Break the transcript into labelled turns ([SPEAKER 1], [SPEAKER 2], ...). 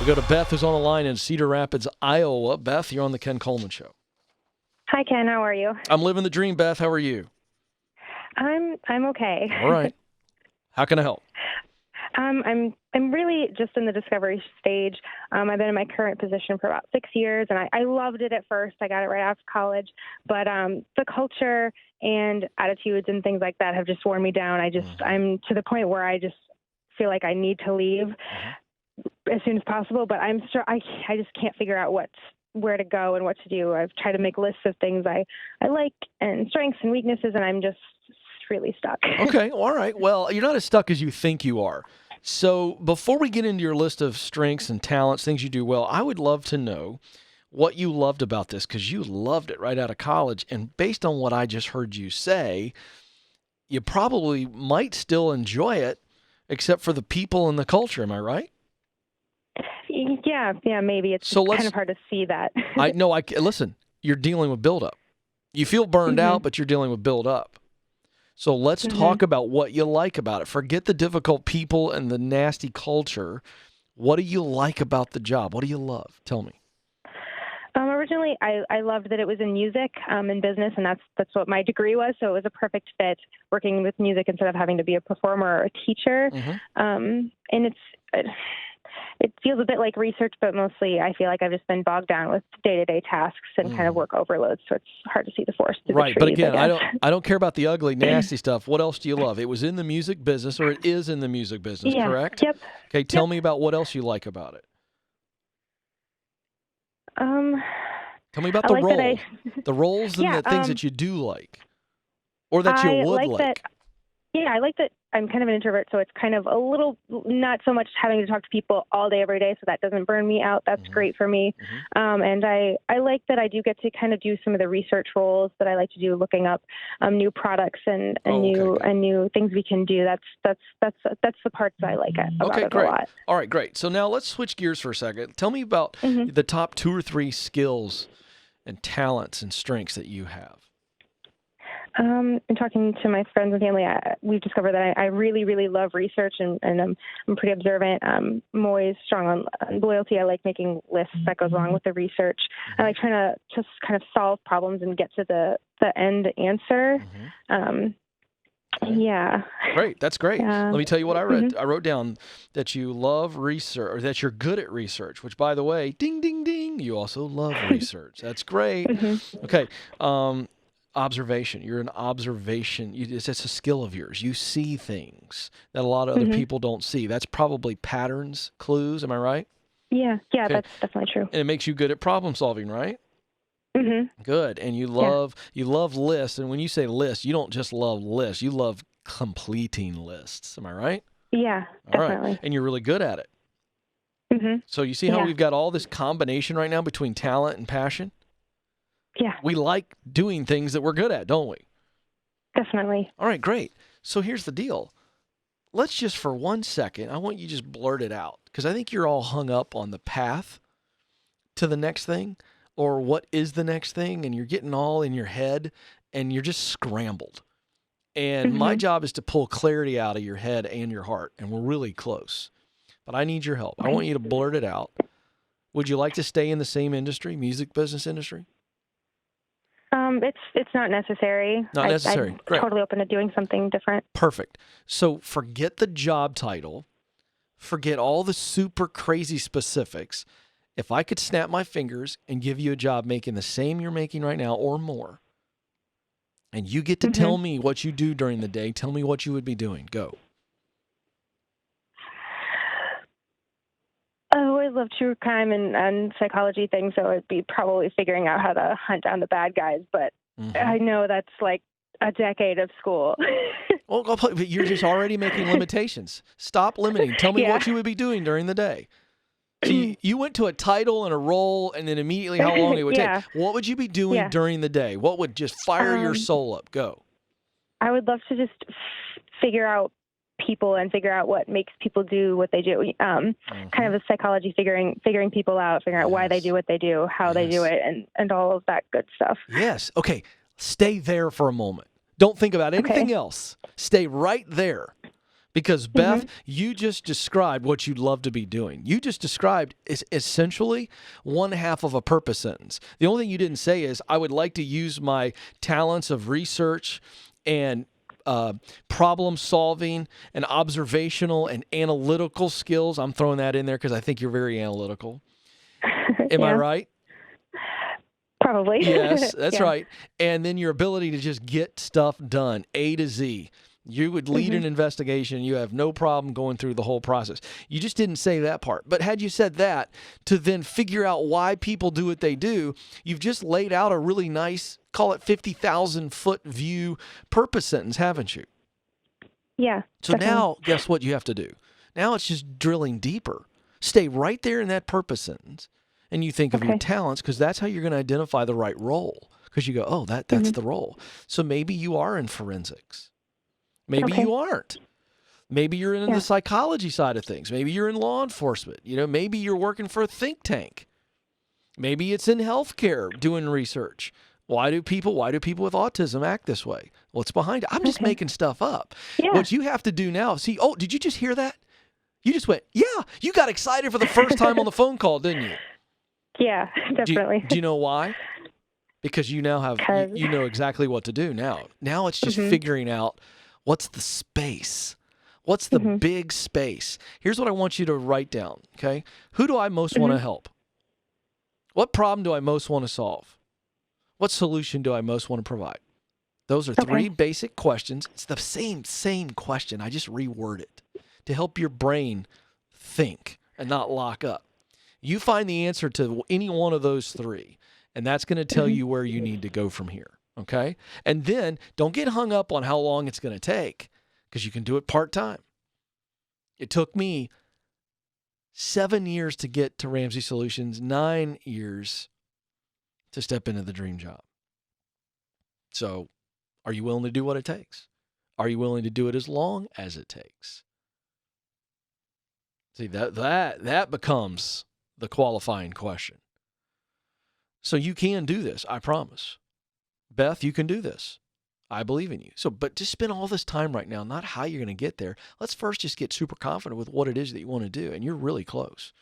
[SPEAKER 1] We go to Beth, who's on the line in Cedar Rapids, Iowa. Beth, you're on the Ken Coleman Show.
[SPEAKER 2] Hi, Ken. How are you?
[SPEAKER 1] I'm living the dream, Beth. How are you?
[SPEAKER 2] I'm okay.
[SPEAKER 1] All right. How can I help?
[SPEAKER 2] I'm really just in the discovery stage. I've been in my current position for about 6 years, and I loved it at first. I got it right after college, but the culture and attitudes and things like that have just worn me down. I'm to the point where I just feel like I need to leave as soon as possible, but I just can't figure out where to go and what to do. I've tried to make lists of things I like and strengths and weaknesses, and I'm just really stuck.
[SPEAKER 1] Okay, all right. Well, you're not as stuck as you think you are. So before we get into your list of strengths and talents, things you do well, I would love to know what you loved about this, because you loved it right out of college. And based on what I just heard you say, you probably might still enjoy it, except for the people and the culture. Am I right?
[SPEAKER 2] Yeah, maybe. It's kind of hard to see that.
[SPEAKER 1] Listen, you're dealing with buildup. You feel burned out, but you're dealing with buildup. So let's talk about what you like about it. Forget the difficult people and the nasty culture. What do you like about the job? What do you love? Tell me.
[SPEAKER 2] Originally, I loved that it was in music and business, and that's what my degree was. So it was a perfect fit working with music instead of having to be a performer or a teacher. And it feels a bit like research, but mostly I feel like I've just been bogged down with day-to-day tasks and kind of work overload, so it's hard to see the forest through the trees.
[SPEAKER 1] But again, I don't care about the ugly, nasty stuff. What else do you love? It was in the music business, or it is in the music business, correct?
[SPEAKER 2] Yep.
[SPEAKER 1] Okay, tell me about what else you like about it. Tell me about the roles and the things that you do like, or that you would like.
[SPEAKER 2] I like that I'm kind of an introvert, so it's kind of a little, not so much having to talk to people all day, every day, so that doesn't burn me out. That's great for me. And I like that I do get to kind of do some of the research roles that I like to do, looking up new products and new things we can do. That's the parts I like about it a lot.
[SPEAKER 1] All right, great. So now let's switch gears for a second. Tell me about the top 2 or 3 skills and talents and strengths that you have.
[SPEAKER 2] In talking to my friends and family, we've discovered that I really, really love research, and I'm pretty observant. I'm always strong on loyalty. I like making lists that goes along with the research. I like trying to just kind of solve problems and get to the end answer. Yeah.
[SPEAKER 1] Great. That's great. Let me tell you what I read. I wrote down that you love research, or that you're good at research, which, by the way, ding, ding, ding, you also love research. That's great. Okay. Observation. You're an observation. It's a skill of yours. You see things that a lot of other people don't see. That's probably patterns, clues. Am I right?
[SPEAKER 2] Yeah, okay. That's definitely true.
[SPEAKER 1] And it makes you good at problem solving, right? Good. And you love lists. And when you say lists, you don't just love lists. You love completing lists. Am I right?
[SPEAKER 2] Yeah, definitely.
[SPEAKER 1] All right. And you're really good at it. So you see how we've got all this combination right now between talent and passion?
[SPEAKER 2] Yeah.
[SPEAKER 1] We like doing things that we're good at, don't we?
[SPEAKER 2] Definitely.
[SPEAKER 1] All right, great. So here's the deal. Let's just, for 1 second, I want you to just blurt it out, because I think you're all hung up on the path to the next thing, or what is the next thing, and you're getting all in your head, and you're just scrambled. And my job is to pull clarity out of your head and your heart, and we're really close. But I need your help. I want you to blurt it out. Would you like to stay in the same industry, music business industry?
[SPEAKER 2] It's not necessary.
[SPEAKER 1] Not necessary.
[SPEAKER 2] I'm
[SPEAKER 1] Great.
[SPEAKER 2] totally open to doing something different.
[SPEAKER 1] Perfect. So forget the job title. Forget all the super crazy specifics. If I could snap my fingers and give you a job making the same you're making right now or more, and you get to tell me what you do during the day, tell me what you would be doing. Go.
[SPEAKER 2] I always love true crime and psychology things, so it'd be probably figuring out how to hunt down the bad guys. But I know that's like a decade of school.
[SPEAKER 1] Well, but you're just already making limitations. Stop limiting. Tell me what you would be doing during the day. See, you went to a title and a role, and then immediately how long it would take. What would you be doing during the day? What would just fire your soul up? Go.
[SPEAKER 2] I would love to just figure out people and figure out what makes people do what they do. Kind of a psychology, figuring people out, figuring out why they do what they do, how they do it, and all of that good stuff.
[SPEAKER 1] Yes. Okay. Stay there for a moment. Don't think about anything else. Stay right there. Because Beth,
[SPEAKER 2] Mhm.
[SPEAKER 1] you just described what you'd love to be doing. You just described is essentially one half of a purpose sentence. The only thing you didn't say is, I would like to use my talents of research and problem solving and observational and analytical skills. I'm throwing that in there because I think you're very analytical. Am I
[SPEAKER 2] Yeah,
[SPEAKER 1] right?
[SPEAKER 2] probably.
[SPEAKER 1] Yes, that's
[SPEAKER 2] Yeah.
[SPEAKER 1] right. And then your ability to just get stuff done, A to Z. You would lead
[SPEAKER 2] Mhm.
[SPEAKER 1] an investigation. You have no problem going through the whole process. You just didn't say that part. But had you said that to then figure out why people do what they do, you've just laid out a really nice, call it 50,000 foot view purpose sentence, haven't you?
[SPEAKER 2] Yeah,
[SPEAKER 1] So
[SPEAKER 2] definitely.
[SPEAKER 1] now, guess what you have to do? Now it's just drilling deeper. Stay right there in that purpose sentence, and you think of your
[SPEAKER 2] Okay.
[SPEAKER 1] talents, because that's how you're going to identify the right role. Because you go, oh, that's
[SPEAKER 2] Mhm.
[SPEAKER 1] the role. So maybe you are in forensics. Maybe
[SPEAKER 2] Okay.
[SPEAKER 1] you aren't. Maybe you're in the
[SPEAKER 2] Yeah.
[SPEAKER 1] psychology side of things. Maybe you're in law enforcement. Maybe you're working for a think tank. Maybe it's in healthcare doing research. Why do people with autism act this way? What's behind it? I'm just
[SPEAKER 2] Okay.
[SPEAKER 1] making stuff up.
[SPEAKER 2] Yeah.
[SPEAKER 1] What you have to do now, see, oh, did you just hear that? You just went, yeah, you got excited for the first time on the phone call, didn't you?
[SPEAKER 2] Yeah, definitely.
[SPEAKER 1] Do you know why? Because you now have, you,
[SPEAKER 2] 'Cause
[SPEAKER 1] you know exactly what to do now. Now it's just
[SPEAKER 2] Mhm.
[SPEAKER 1] figuring out what's the space. What's the
[SPEAKER 2] Mhm.
[SPEAKER 1] big space? Here's what I want you to write down, okay? Who do I most want to
[SPEAKER 2] Mhm.
[SPEAKER 1] help? What problem do I most want to solve? What solution do I most want to provide? Those are three
[SPEAKER 2] Okay.
[SPEAKER 1] basic questions. It's the same question. I just reword it to help your brain think and not lock up. You find the answer to any one of those three, and that's going to tell
[SPEAKER 2] Mhm.
[SPEAKER 1] you where you need to go from here. Okay. And then don't get hung up on how long it's going to take, because you can do it part time. It took me 7 years to get to Ramsey Solutions, 9 years to step into the dream job. So, are you willing to do what it takes? Are you willing to do it as long as it takes? See, that becomes the qualifying question. So you can do this, I promise. Beth, you can do this. I believe in you. So, but just spend all this time right now, not how you're going to get there. Let's first just get super confident with what it is that you want to do, and you're really close.